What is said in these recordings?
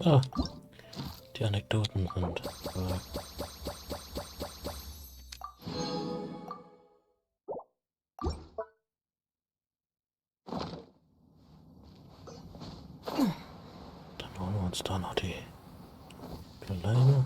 Ah, die Anekdoten sind. Dann holen wir uns da noch die Leine.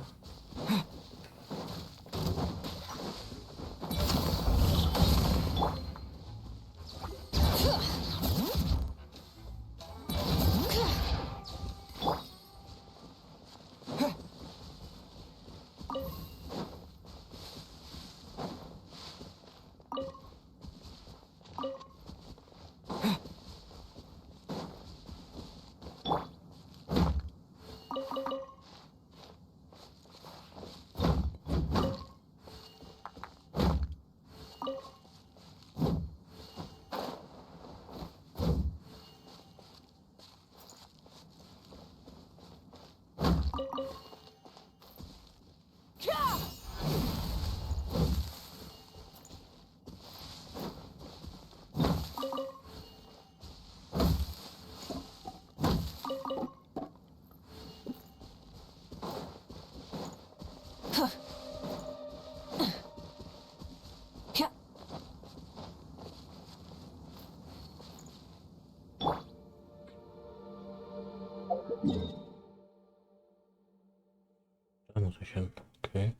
Da muss ich hin. Okay.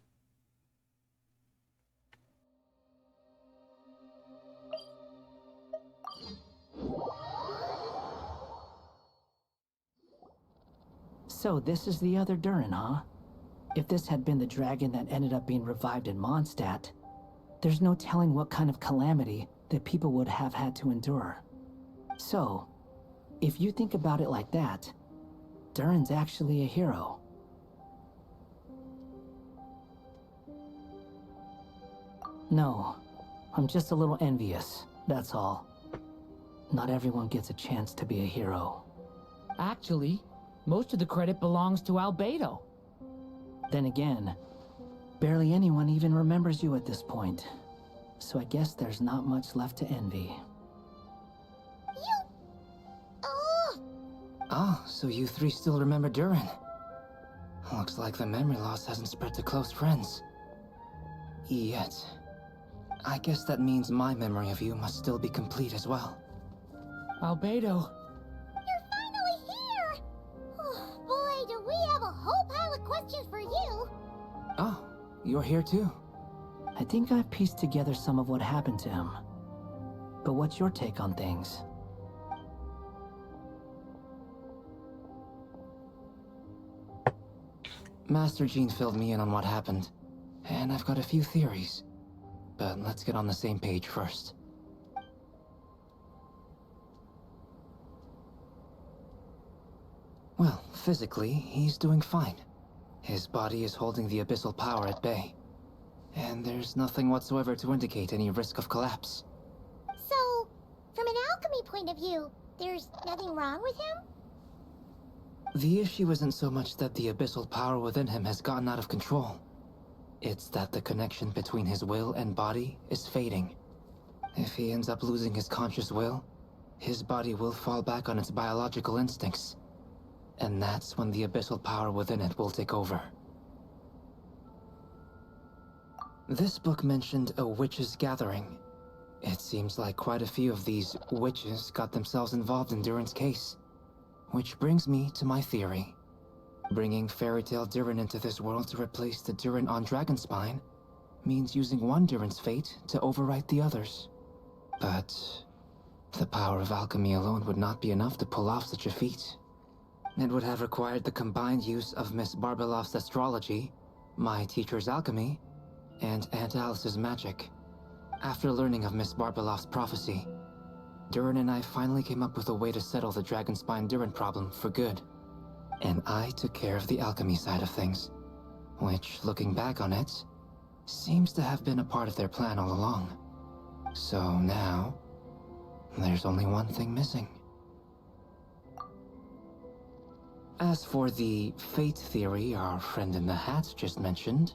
So this is the other Durin, huh? If this had been the dragon that ended up being revived in Mondstadt, there's no telling what kind of calamity that people would have had to endure. So, if you think about it like that, Durin's actually a hero. No, I'm just a little envious, that's all. Not everyone gets a chance to be a hero. Actually, most of the credit belongs to Albedo. Then again, barely anyone even remembers you at this point. So I guess there's not much left to envy. Ah, so you three still remember Durin. Looks like the memory loss hasn't spread to close friends. Yet. I guess that means my memory of you must still be complete as well. Albedo. You're finally here! Oh, boy, do we have a whole pile of questions for you! Oh, you're here too? I think I've pieced together some of what happened to him. But what's your take on things? Master Jean filled me in on what happened, and I've got a few theories. But let's get on the same page first. Well, physically, he's doing fine. His body is holding the abyssal power at bay. And there's nothing whatsoever to indicate any risk of collapse. So, from an alchemy point of view, there's nothing wrong with him? The issue isn't so much that the abyssal power within him has gotten out of control. It's that the connection between his will and body is fading. If he ends up losing his conscious will, his body will fall back on its biological instincts. And that's when the abyssal power within it will take over. This book mentioned a witches' gathering. It seems like quite a few of these witches got themselves involved in Durin's case. Which brings me to my theory. Bringing Fairy Tale Durin into this world to replace the Durin on Dragonspine means using one Durin's fate to overwrite the others. But the power of alchemy alone would not be enough to pull off such a feat. It would have required the combined use of Miss Barbeloff's astrology, my teacher's alchemy, and Aunt Alice's magic. After learning of Miss Barbeloff's prophecy, Durin and I finally came up with a way to settle the Dragonspine Durin problem for good. And I took care of the alchemy side of things, which, looking back on it, seems to have been a part of their plan all along. So now, there's only one thing missing. As for the fate theory our friend in the hat just mentioned,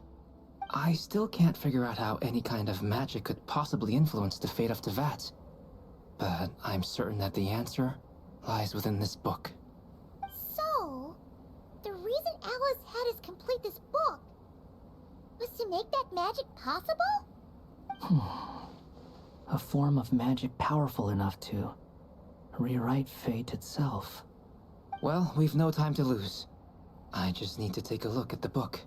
I still can't figure out how any kind of magic could possibly influence the fate of Teyvat. But I'm certain that the answer lies within this book. So, the had us complete this book was to make that magic possible? A form of magic powerful enough to rewrite fate itself. Well, we've no time to lose. I just need to take a look at the book.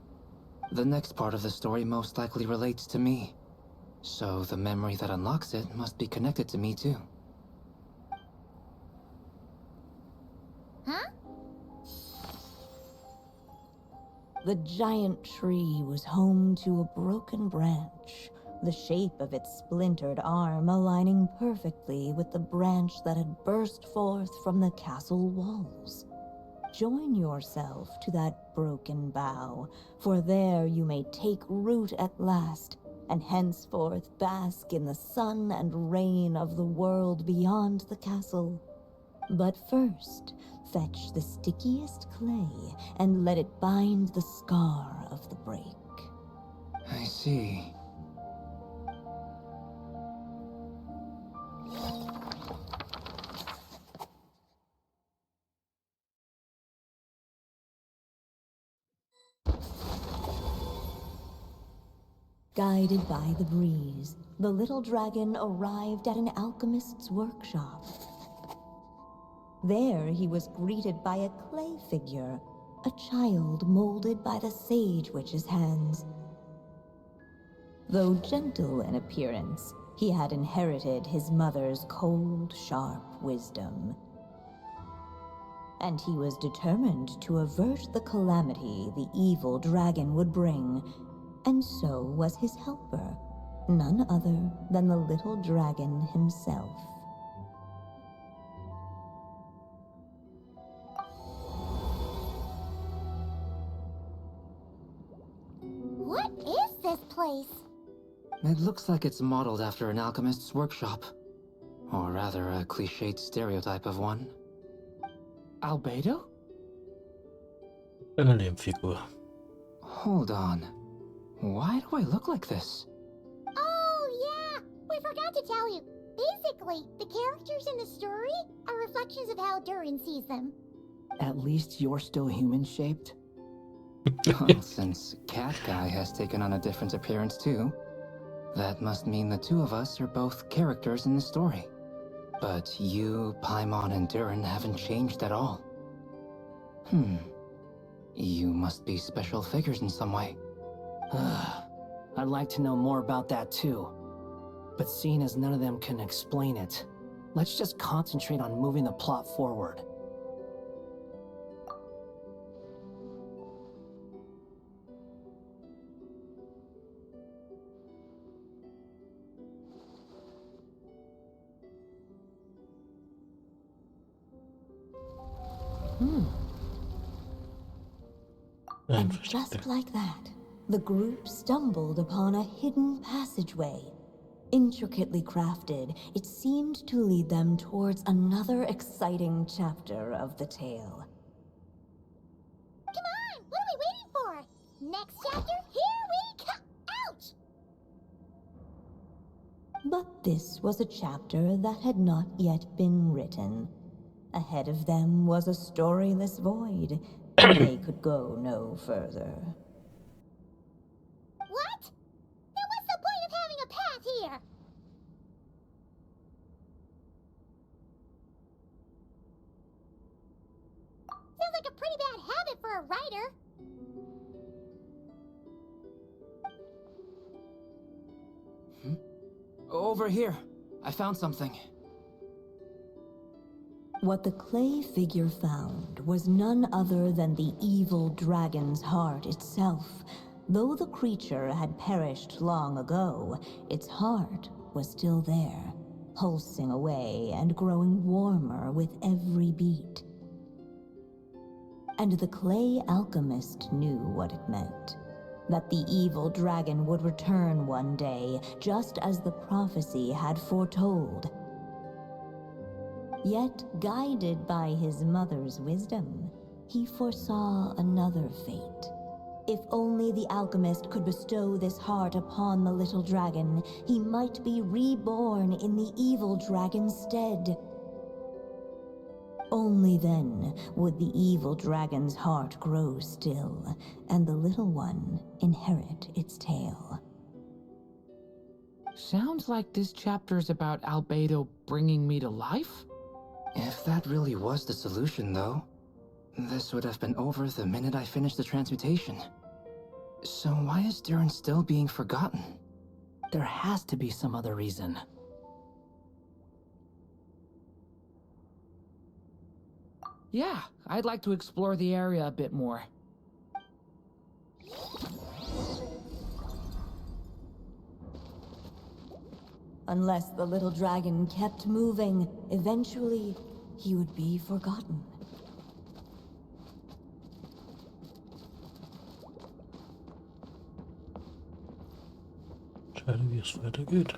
The next part of the story most likely relates to me. So the memory that unlocks it must be connected to me too. Huh? The giant tree was home to a broken branch, the shape of its splintered arm aligning perfectly with the branch that had burst forth from the castle walls. Join yourself to that broken bough, for there you may take root at last, and henceforth bask in the sun and rain of the world beyond the castle. But first, fetch the stickiest clay and let it bind the scar of the break. I see. Guided by the breeze, the little dragon arrived at an alchemist's workshop. There he was greeted by a clay figure, a child molded by the sage witch's hands. Though gentle in appearance, he had inherited his mother's cold, sharp wisdom. And he was determined to avert the calamity the evil dragon would bring, and so was his helper, none other than the little dragon himself. What is this place? It looks like it's modeled after an alchemist's workshop. Or rather, a cliched stereotype of one. Albedo? Eine Nebenfigur. Hold on. Why do I look like this? Oh, yeah! We forgot to tell you. Basically, the characters in the story are reflections of how Durin sees them. At least you're still human-shaped? Well, since Cat Guy has taken on a different appearance too, that must mean the two of us are both characters in the story. But you, Paimon, and Durin haven't changed at all. You must be special figures in some way. I'd like to know more about that too. But seeing as none of them can explain it, let's just concentrate on moving the plot forward. And just like that, the group stumbled upon a hidden passageway. Intricately crafted, it seemed to lead them towards another exciting chapter of the tale. Come on! What are we waiting for? Next chapter, here we come! Ouch! But this was a chapter that had not yet been written. Ahead of them was a storyless void, and they could go no further. What? Then what's the point of having a path here? Sounds like a pretty bad habit for a writer. Over here. I found something. What the clay figure found was none other than the evil dragon's heart itself. Though the creature had perished long ago, its heart was still there, pulsing away and growing warmer with every beat. And the clay alchemist knew what it meant. That the evil dragon would return one day, just as the prophecy had foretold. Yet, guided by his mother's wisdom, he foresaw another fate. If only the alchemist could bestow this heart upon the little dragon, he might be reborn in the evil dragon's stead. only then would the evil dragon's heart grow still, and the little one inherit its tale. Sounds like this chapter's about Albedo bringing me to life? If that really was the solution, though, this would have been over the minute I finished the transmutation. So why is Durin still being forgotten? There has to be some other reason. Yeah, I'd like to explore the area a bit more. Unless the little dragon kept moving, eventually he would be forgotten. Entscheide, wie es weitergeht.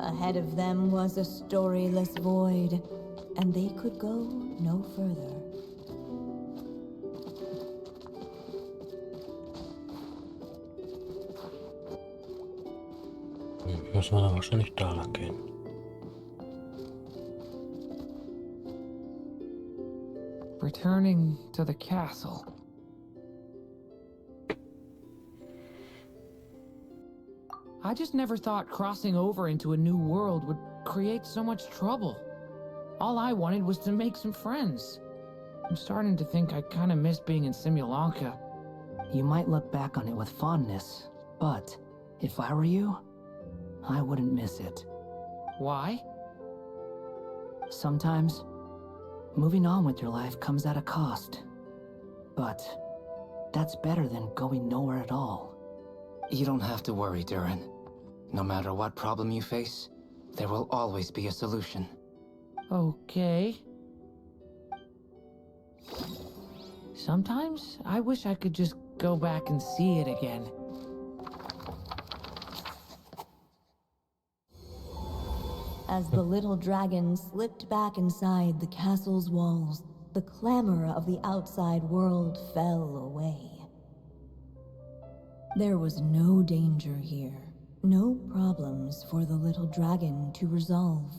Ahead of them was a storyless void, and they could go no further. Müssen wir dann wahrscheinlich da lang gehen. Returning to the castle. I just never thought crossing over into a new world would create so much trouble. All I wanted was to make some friends. I'm starting to think I kind of miss being in Simulanka. You might look back on it with fondness, but if I were you, I wouldn't miss it. Why? Sometimes, moving on with your life comes at a cost. But that's better than going nowhere at all. You don't have to worry, Durin. No matter what problem you face, there will always be a solution. Okay. Sometimes I wish I could just go back and see it again. As the little dragon slipped back inside the castle's walls, the clamor of the outside world fell away. There was no danger here, no problems for the little dragon to resolve.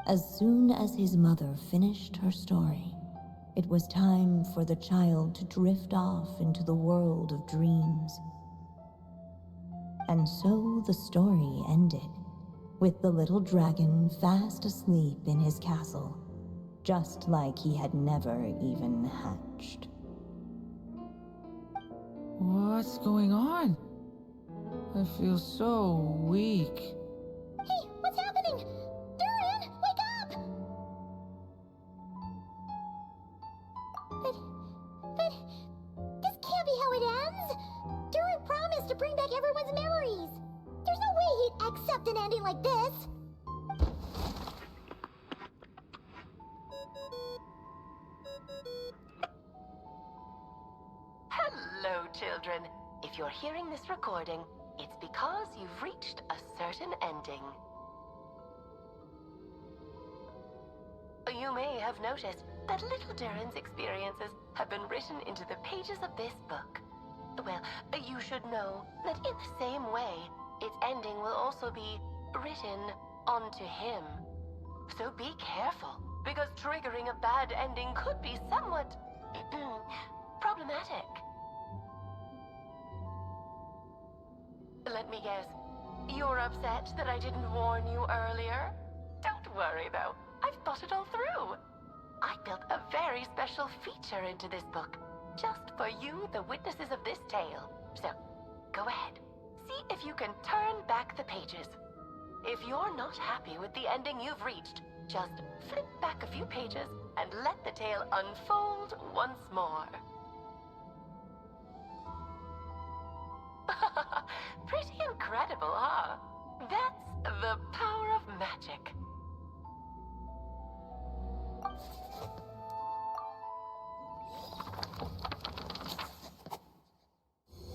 As soon as his mother finished her story, it was time for the child to drift off into the world of dreams. And so the story ended, with the little dragon fast asleep in his castle, just like he had never even hatched. What's going on? I feel so weak. Hey, what's happening? Durin, wake up! But this can't be how it ends. Durin promised to bring back everyone's memories. There's no way he'd accept an ending like this. Hello, children. If you're hearing this recording, it's because you've reached a certain ending. You may have noticed that little Durin's experiences have been written into the pages of this book. Well, you should know that in the same way, its ending will also be written onto him. So be careful, because triggering a bad ending could be somewhat problematic. Let me guess, you're upset that I didn't warn you earlier? Don't worry though, I've thought it all through. I built a very special feature into this book, just for you, the witnesses of this tale. So, go ahead, see if you can turn back the pages. If you're not happy with the ending you've reached, just flip back a few pages and let the tale unfold once more. Pretty incredible, huh? That's the power of magic.